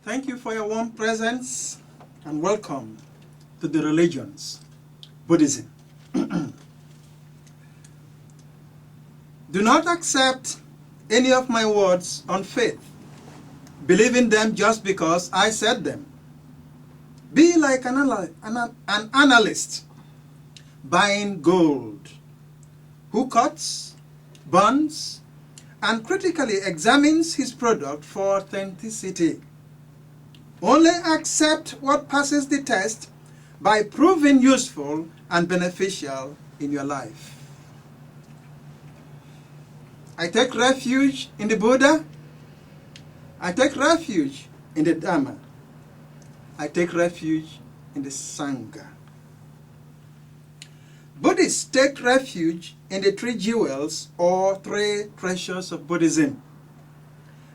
Thank you for your warm presence and welcome to the Religions Buddism. Do not accept any of my words on faith, believing them just because I said them. Be like an analyst buying gold, who cuts, burns, and critically examines his product for authenticity. Only accept what passes the test by proving useful and beneficial in your life. I take refuge in the Buddha. I take refuge in the Dhamma. I take refuge in the Sangha. Buddhists take refuge in the three jewels or three treasures of Buddhism.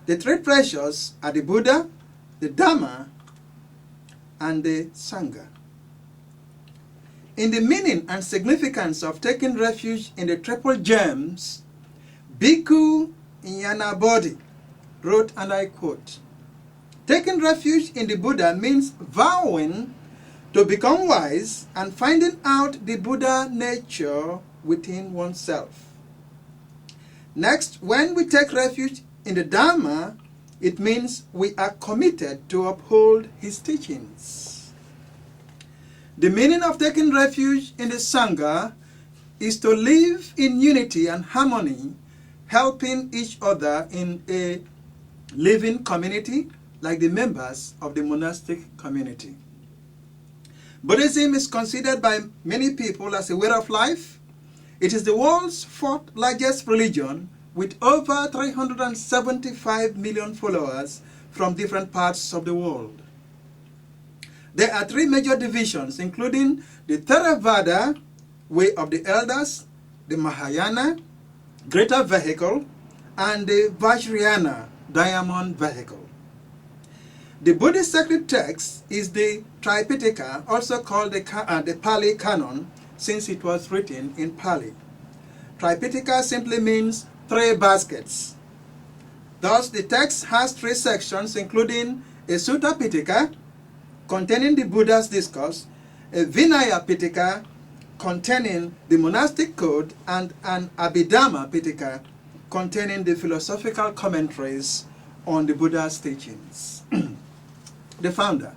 The three treasures are the Buddha, the Dhamma, and the Sangha. In the meaning and significance of taking refuge in the triple gems, Bhikkhu Nyanabodhi wrote, and I quote, "Taking refuge in the Buddha means vowing to become wise and finding out the Buddha nature within oneself. Next, when we take refuge in the Dhamma, it means we are committed to uphold his teachings. The meaning of taking refuge in the Sangha is to live in unity and harmony, helping each other in a living community like the members of the monastic community. Buddhism is considered by many people as a way of life. It is the world's fourth largest religion with over 375 million followers from different parts of the world. There are three major divisions, including the Theravada, Way of the Elders, the Mahayana, Greater Vehicle, and the Vajrayana, Diamond Vehicle. The Buddhist sacred text is the Tripitaka, also called the Pali Canon, since it was written in Pali. Tripitaka simply means three baskets. Thus, the text has three sections, including a Sutta Pitaka, containing the Buddha's discourse, a Vinaya Pitaka, containing the monastic code, and an Abhidhamma Pitaka, containing the philosophical commentaries on the Buddha's teachings. The founder.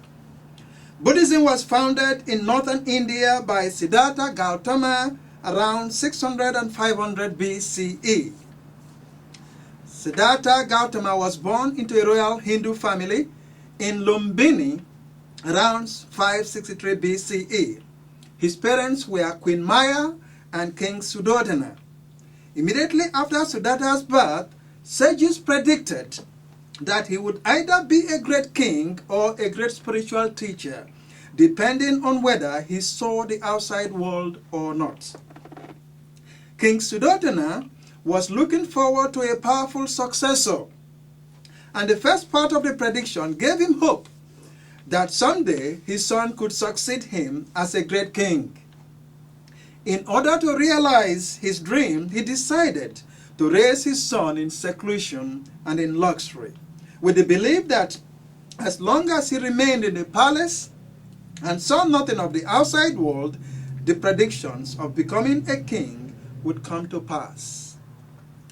Buddhism was founded in northern India by Siddhartha Gautama around 600 and 500 BCE. Siddhartha Gautama was born into a royal Hindu family in Lumbini around 563 BCE. His parents were Queen Maya and King Suddhodana. Immediately after Siddhartha's birth, sages predicted that he would either be a great king or a great spiritual teacher, depending on whether he saw the outside world or not. King Suddhodana was looking forward to a powerful successor, and the first part of the prediction gave him hope that someday his son could succeed him as a great king. In order to realize his dream, he decided to raise his son in seclusion and in luxury, with the belief that as long as he remained in the palace and saw nothing of the outside world, the predictions of becoming a king would come to pass.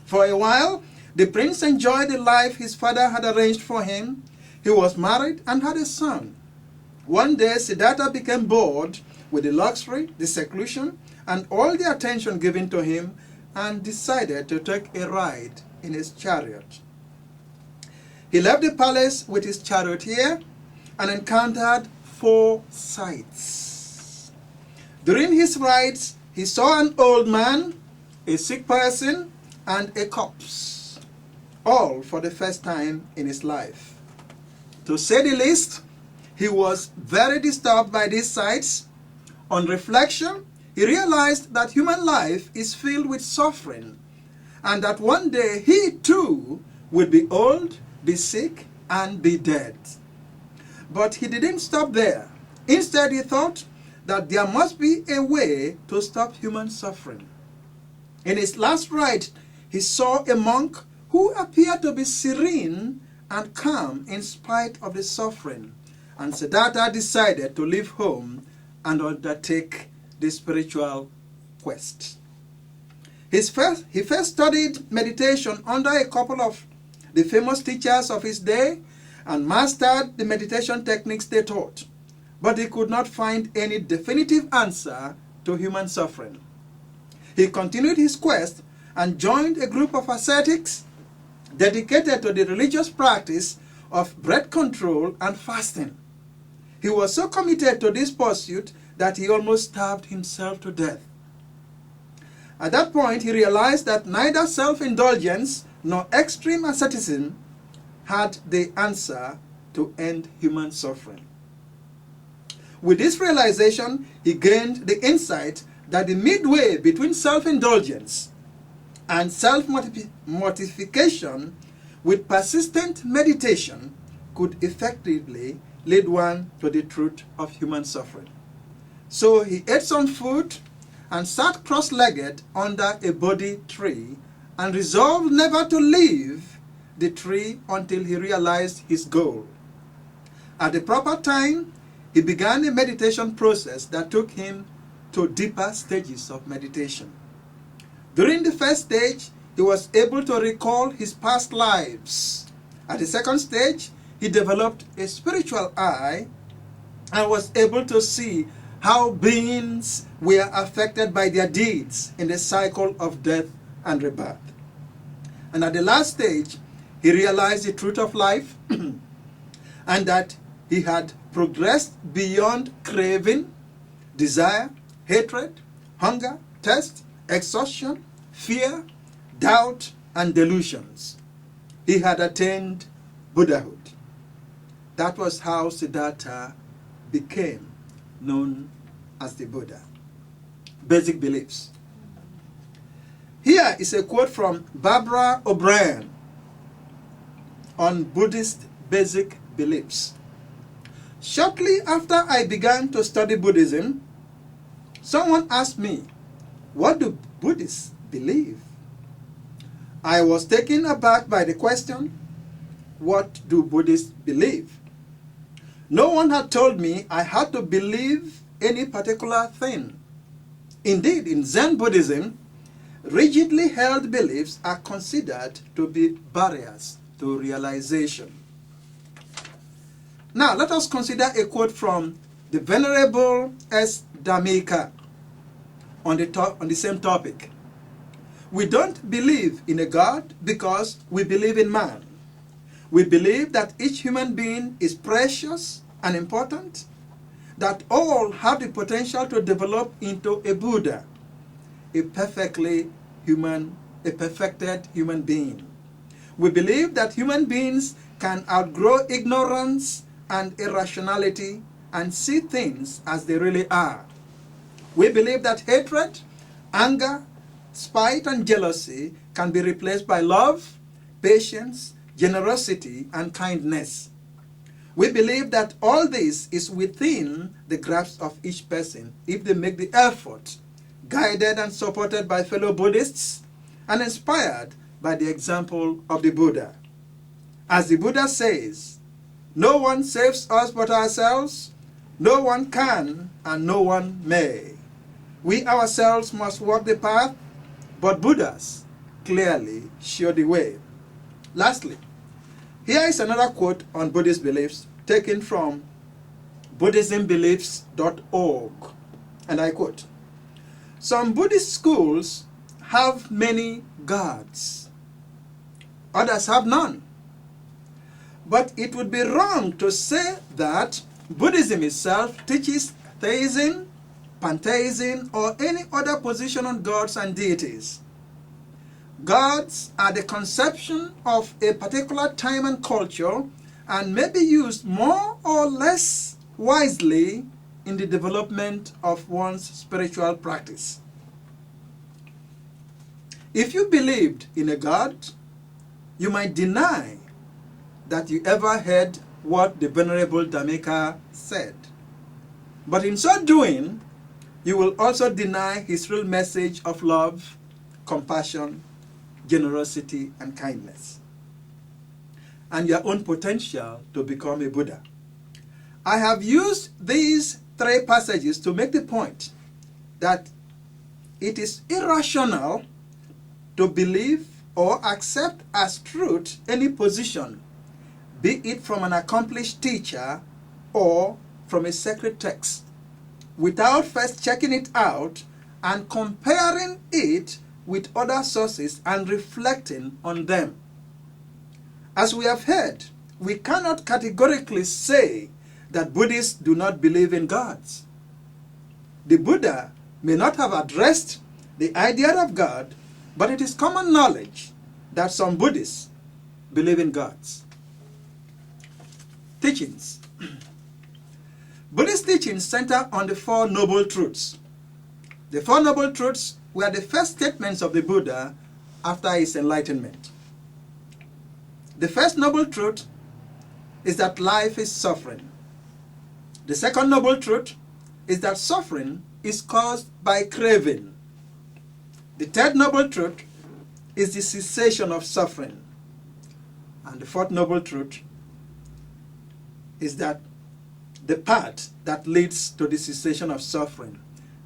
For a while, the prince enjoyed the life his father had arranged for him. He was married and had a son. One day, Siddhartha became bored with the luxury, the seclusion, and all the attention given to him, and decided to take a ride in his chariot. He left the palace with his charioteer and encountered four sights. During his rides, he saw an old man, a sick person, and a corpse, all for the first time in his life. To say the least, he was very disturbed by these sights. On reflection, he realized that human life is filled with suffering, and that one day he too would be old, be sick, and be dead. But he didn't stop there. Instead, he thought that there must be a way to stop human suffering. In his last ride, he saw a monk who appeared to be serene and calm in spite of the suffering, and Siddhartha decided to leave home and undertake the spiritual quest. He first studied meditation under a couple of the famous teachers of his day and mastered the meditation techniques they taught, but he could not find any definitive answer to human suffering. He continued his quest and joined a group of ascetics dedicated to the religious practice of breath control and fasting. He was so committed to this pursuit that he almost starved himself to death. At that point, he realized that neither self-indulgence nor extreme asceticism had the answer to end human suffering. With this realization, he gained the insight that the midway between self-indulgence and self-mortification with persistent meditation could effectively lead one to the truth of human suffering. So he ate some food and sat cross-legged under a Bodhi tree and resolved never to leave the tree until he realized his goal. At the proper time, he began a meditation process that took him to deeper stages of meditation. During the first stage, he was able to recall his past lives. At the second stage, he developed a spiritual eye and was able to see how beings were affected by their deeds in the cycle of death and rebirth. And at the last stage, he realized the truth of life and that he had progressed beyond craving, desire, hatred, hunger, thirst, exhaustion, fear, doubt, and delusions. He had attained Buddhahood. That was how Siddhartha became known as the Buddha. Basic beliefs. Here is a quote from Barbara O'Brien on Buddhist basic beliefs. Shortly after I began to study Buddhism, someone asked me, "What do Buddhists believe?" I was taken aback by the question, "What do Buddhists believe?" No one had told me I had to believe any particular thing. Indeed, in Zen Buddhism, rigidly held beliefs are considered to be barriers to realization. Now, let us consider a quote from the Venerable S. Dhammika on the same topic. We don't believe in a God because we believe in man. We believe that each human being is precious and important, that all have the potential to develop into a Buddha, a perfected human being. We believe that human beings can outgrow ignorance and irrationality and see things as they really are. We believe that hatred, anger, spite, and jealousy can be replaced by love, patience, generosity, and kindness. We believe that all this is within the grasp of each person if they make the effort, guided and supported by fellow Buddhists and inspired by the example of the Buddha. As the Buddha says, "No one saves us but ourselves, no one can and no one may. We ourselves must walk the path, but Buddhas clearly show the way." Lastly, here is another quote on Buddhist beliefs taken from BuddhismBeliefs.org, and I quote, "Some Buddhist schools have many gods. Others have none. But it would be wrong to say that Buddhism itself teaches theism, pantheism, or any other position on gods and deities. Gods are the conception of a particular time and culture and may be used more or less wisely in the development of one's spiritual practice. If you believed in a God, you might deny that you ever heard what the Venerable Dhammika said. But in so doing, you will also deny his real message of love, compassion, generosity, and kindness. and your own potential to become a Buddha. I have used these three passages to make the point that it is irrational to believe or accept as truth any position, be it from an accomplished teacher or from a sacred text, without first checking it out and comparing it with other sources and reflecting on them. As we have heard, we cannot categorically say that Buddhists do not believe in gods. The Buddha may not have addressed the idea of God, but it is common knowledge that some Buddhists believe in gods. Teachings. Buddhist teachings center on the Four Noble Truths. The Four Noble Truths were the first statements of the Buddha after his enlightenment. The first noble truth is that life is suffering. The second noble truth is that suffering is caused by craving. The third noble truth is the cessation of suffering. And the fourth noble truth is that the path that leads to the cessation of suffering.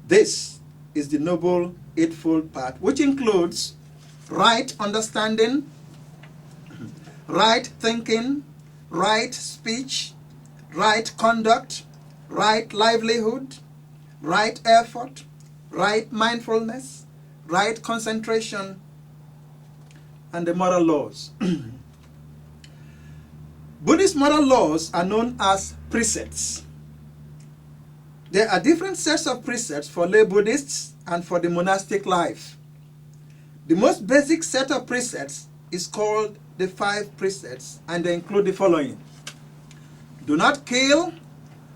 This is the Noble Eightfold Path, which includes right understanding, right thinking, right speech, right conduct, right livelihood, right effort, right mindfulness, right concentration, and the moral laws. Buddhist moral laws are known as precepts. There are different sets of precepts for lay Buddhists and for the monastic life. The most basic set of precepts is called the 5 precepts, and they include the following: do not kill,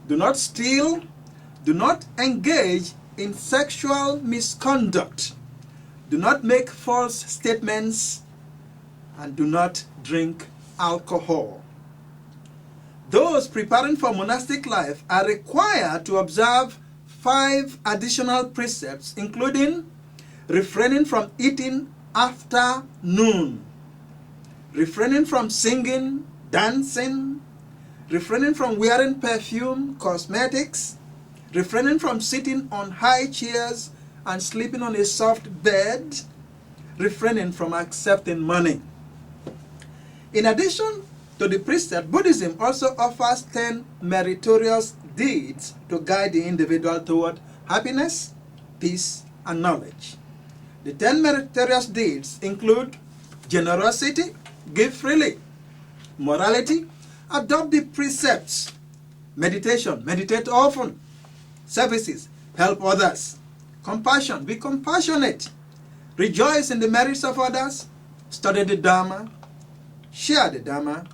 do not steal, do not engage in sexual misconduct, do not make false statements, and do not drink alcohol. Those preparing for monastic life are required to observe 5 additional precepts, including refraining from eating after noon, refraining from singing, dancing, refraining from wearing perfume, cosmetics, refraining from sitting on high chairs and sleeping on a soft bed, refraining from accepting money. In addition to the precept, Buddhism also offers 10 meritorious deeds to guide the individual toward happiness, peace, and knowledge. The 10 meritorious deeds include generosity, give freely; morality, adopt the precepts; meditation, meditate often; services, help others; compassion, be compassionate; rejoice in the merits of others; study the Dharma; share the Dharma;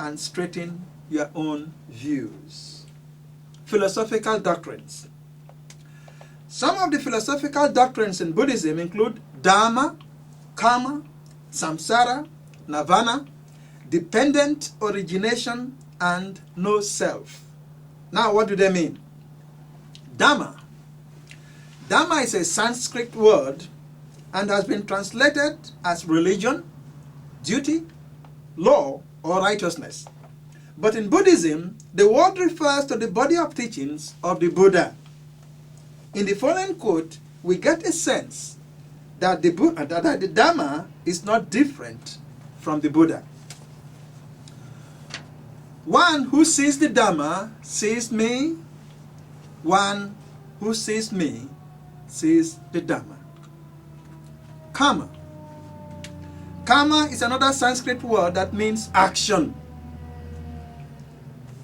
and straighten your own views. Philosophical doctrines. Some of the philosophical doctrines in Buddhism include Dharma, Karma, Samsara, Nirvana, dependent origination, and no self. Now, what do they mean? Dharma. Dharma is a Sanskrit word and has been translated as religion, duty, law, or righteousness. But in Buddhism, the word refers to the body of teachings of the Buddha. In the following quote, we get a sense that the Dharma is not different from the Buddha. One who sees the Dharma sees me. One who sees me sees the Dharma. Karma. Karma is another Sanskrit word that means action.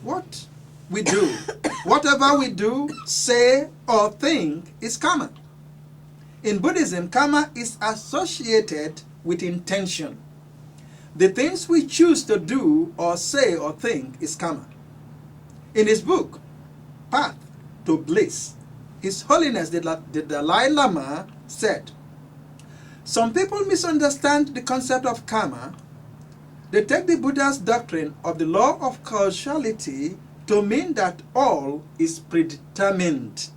What we do, whatever we do, say, or think is karma. In Buddhism, karma is associated with intention. The things we choose to do or say or think is karma. In his book, Path to Bliss, His Holiness the Dalai Lama said, some people misunderstand the concept of karma. They take the Buddha's doctrine of the law of causality to mean that all is predetermined,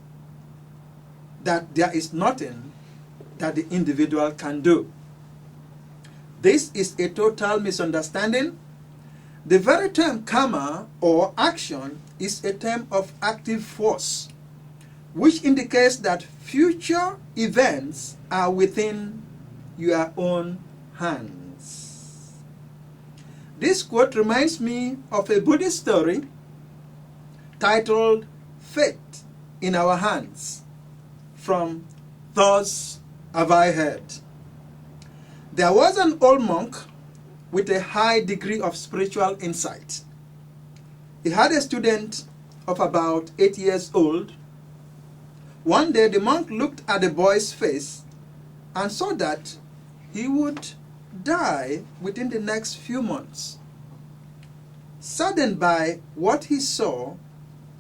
that there is nothing that the individual can do. This is a total misunderstanding, The very term karma or action is a term of active force, which indicates that future events are within your own hands. This quote reminds me of a Buddhist story titled Fate in Our Hands, from Thus Have I Heard. There was an old monk with a high degree of spiritual insight. He had a student of about 8 years old. One day the monk looked at the boy's face and saw that he would die within the next few months. Saddened by what he saw,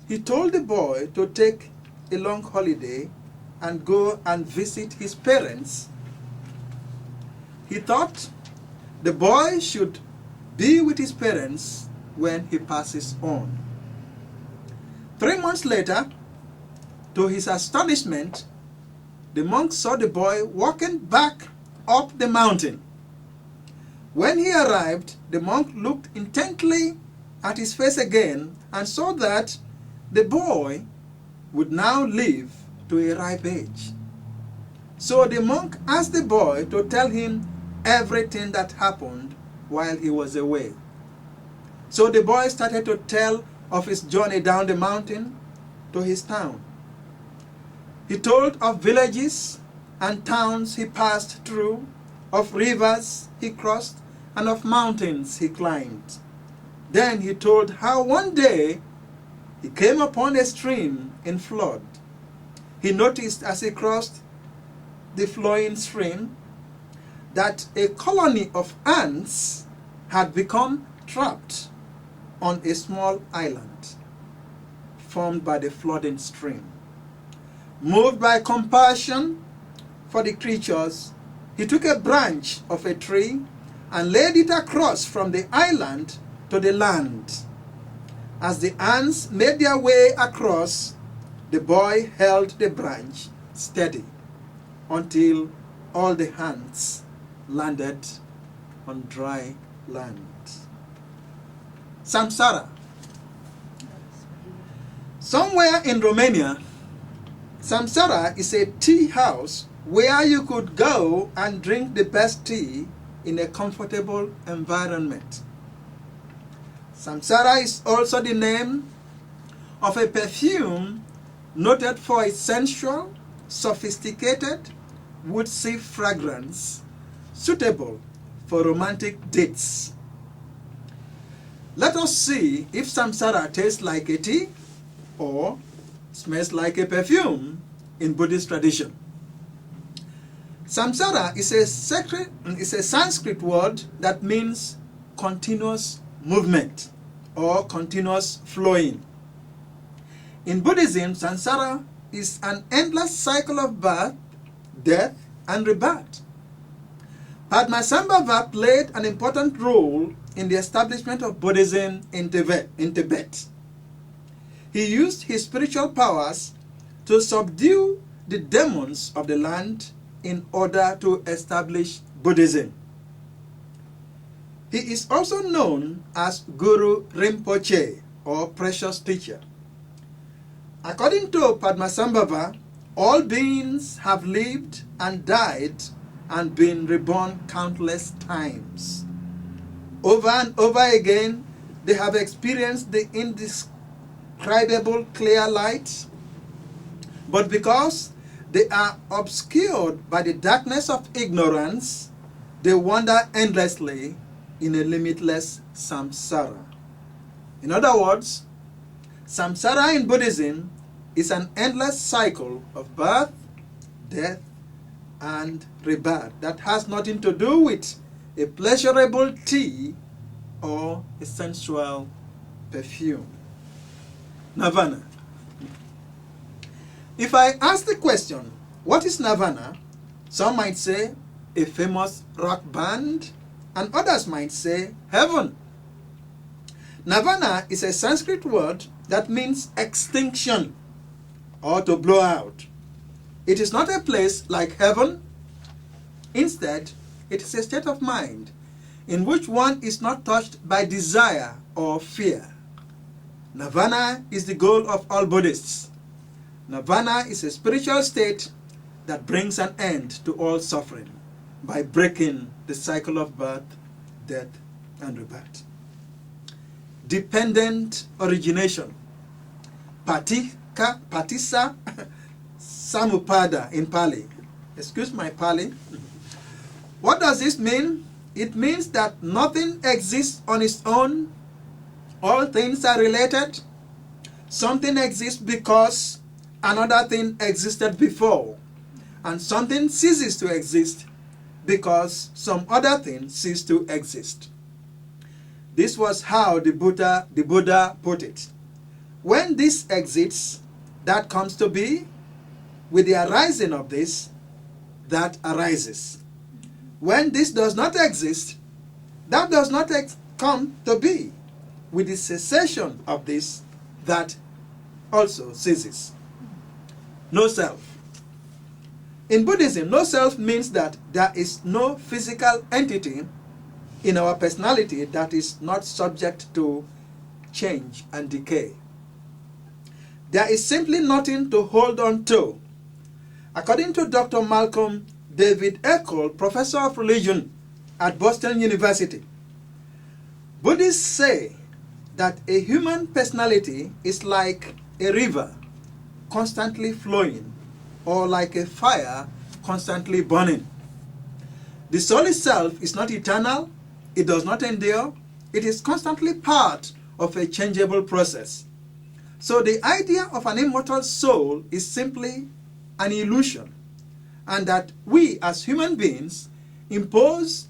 he told the boy to take a long holiday and go and visit his parents. He thought the boy should be with his parents when he passes on. 3 months later, to his astonishment, the monk saw the boy walking back up the mountain. When he arrived, the monk looked intently at his face again and saw that the boy would now live to a ripe age. So the monk asked the boy to tell him everything that happened while he was away. So the boy started to tell of his journey down the mountain to his town. He told of villages and towns he passed through, of rivers he crossed, and of mountains he climbed. Then he told how one day he came upon a stream in flood. He noticed as he crossed the flowing stream that a colony of ants had become trapped on a small island formed by the flooding stream. Moved by compassion for the creatures, he took a branch of a tree and laid it across from the island to the land. As the ants made their way across, the boy held the branch steady until all the ants landed on dry land. Samsara. Somewhere in Romania, Samsara is a tea house where you could go and drink the best tea in a comfortable environment. Samsara is also the name of a perfume noted for its sensual, sophisticated, woodsy fragrance suitable for romantic dates. Let us see if Samsara tastes like a tea or smells like a perfume in Buddhist tradition. Samsara is a Sanskrit word that means continuous movement or continuous flowing. In Buddhism, samsara is an endless cycle of birth, death, and rebirth. Padmasambhava played an important role in the establishment of Buddhism in Tibet. He used his spiritual powers to subdue the demons of the land in order to establish Buddhism. He is also known as Guru Rinpoche, or precious teacher. According to Padmasambhava, all beings have lived and died and been reborn countless times. Over and over again, they have experienced the indescribable clear light, but because they are obscured by the darkness of ignorance, they wander endlessly in a limitless samsara. In other words, samsara in Buddhism is an endless cycle of birth, death, and rebirth that has nothing to do with a pleasurable tea or a sensual perfume. Nirvana. If I ask the question, what is Nirvana? Some might say a famous rock band, and others might say heaven. Nirvana is a Sanskrit word that means extinction or to blow out. It is not a place like heaven. Instead, it is a state of mind in which one is not touched by desire or fear. Nirvana is the goal of all Buddhists. Nirvana is a spiritual state that brings an end to all suffering by breaking the cycle of birth, death, and rebirth. Dependent origination. Patissa Samupada in Pali. Excuse my Pali. What does this mean? It means that nothing exists on its own. All things are related. Something exists because another thing existed before. And something ceases to exist because some other thing ceased to exist. This was how the Buddha put it. When this exists, that comes to be. With the arising of this, that arises. When this does not exist, that does not come to be. With the cessation of this, that also ceases. No self. In Buddhism, no self means that there is no physical entity in our personality that is not subject to change and decay. There is simply nothing to hold on to. According to Dr. Malcolm David Eckel, professor of religion at Boston University, Buddhists say that a human personality is like a river constantly flowing, or like a fire constantly burning. The soul itself is not eternal, it does not endure, it is constantly part of a changeable process. So the idea of an immortal soul is simply an illusion, and that we as human beings impose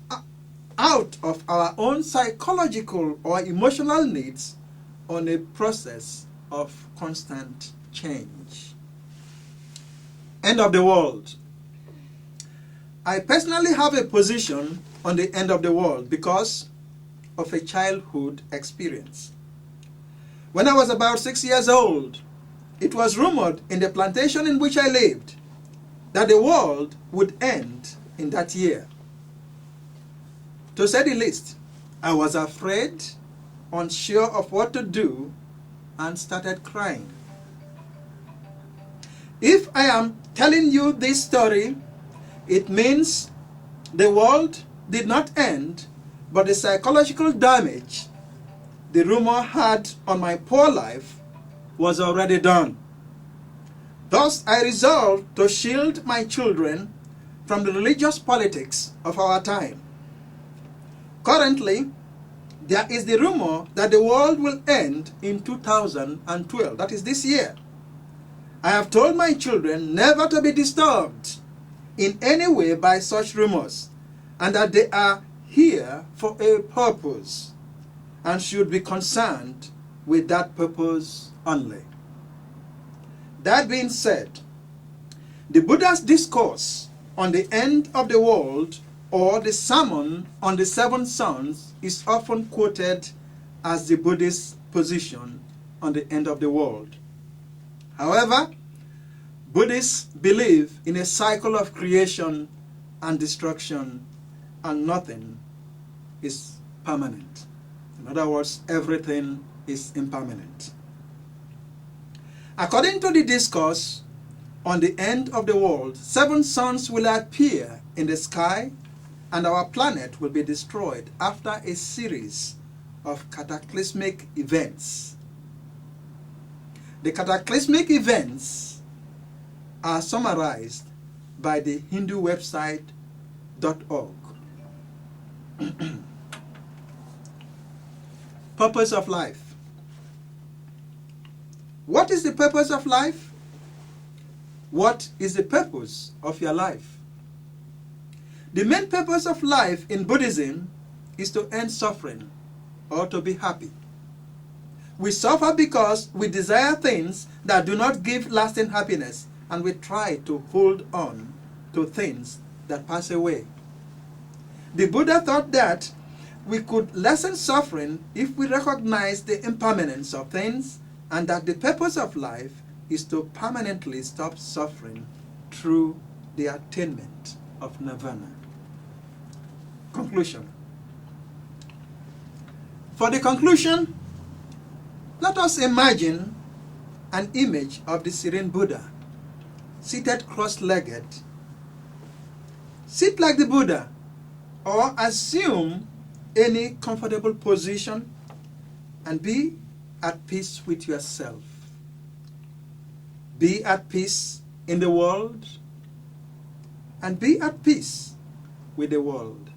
out of our own psychological or emotional needs on a process of constant change. End of the world. I personally have a position on the end of the world because of a childhood experience. When I was about 6 years old, it was rumored in the plantation in which I lived that the world would end in that year. To say the least, I was afraid, unsure of what to do, and started crying. If I am telling you this story, it means the world did not end, but the psychological damage the rumor had on my poor life was already done. Thus, I resolved to shield my children from the religious politics of our time. Currently, there is the rumor that the world will end in 2012, that is this year. I have told my children never to be disturbed in any way by such rumors, and that they are here for a purpose and should be concerned with that purpose only. That being said, the Buddha's discourse on the end of the world, or the sermon on the seven sons, is often quoted as the Buddhist position on the end of the world. However, Buddhists believe in a cycle of creation and destruction, and nothing is permanent. In other words, everything is impermanent. According to the discourse on the end of the world, 7 suns will appear in the sky, and our planet will be destroyed after a series of cataclysmic events. The cataclysmic events are summarized by the Hindu website .org. Purpose of life. What is the purpose of life? What is the purpose of your life? The main purpose of life in Buddhism is to end suffering or to be happy. We suffer because we desire things that do not give lasting happiness, and we try to hold on to things that pass away. The Buddha thought that we could lessen suffering if we recognize the impermanence of things, and that the purpose of life is to permanently stop suffering through the attainment of nirvana. Conclusion. For the conclusion, let us imagine an image of the serene Buddha, seated cross-legged. Sit like the Buddha, or assume any comfortable position and be at peace with yourself. Be at peace in the world and be at peace with the world.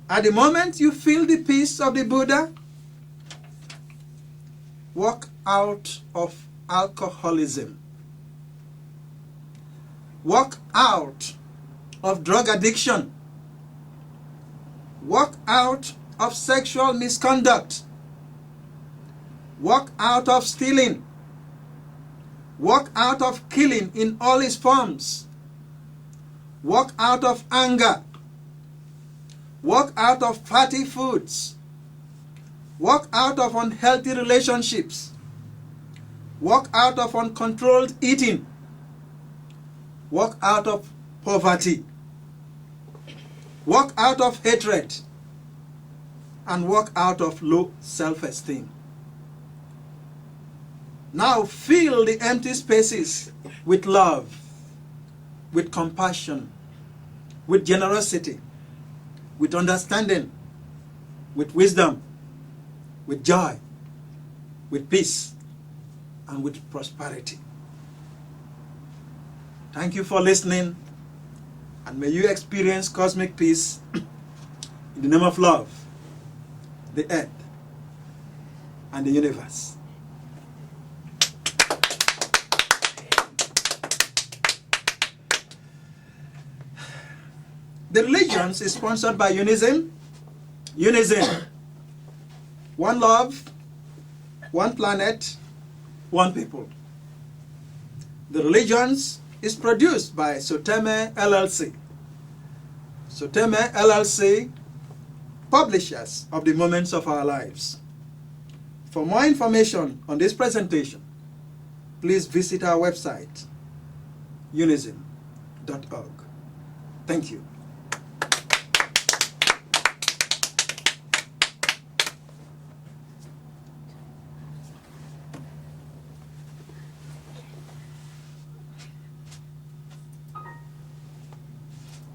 At the moment you feel the peace of the Buddha, walk out of alcoholism. Walk out of drug addiction. Walk out of sexual misconduct. Walk out of stealing. Walk out of killing in all its forms. Walk out of anger. Walk out of fatty foods. Walk out of unhealthy relationships. Walk out of uncontrolled eating. Walk out of poverty. Walk out of hatred. And walk out of low self-esteem. Now fill the empty spaces with love, with compassion, with generosity, with understanding, with wisdom, with joy, with peace, and with prosperity. Thank you for listening, and may you experience cosmic peace in the name of love, the earth, and the universe. The Religions is sponsored by Unison. Unison. One love, one planet, one people. The Religions is produced by Soteme LLC. Soteme LLC, publishers of the moments of our lives. For more information on this presentation, please visit our website, unison.org. Thank you.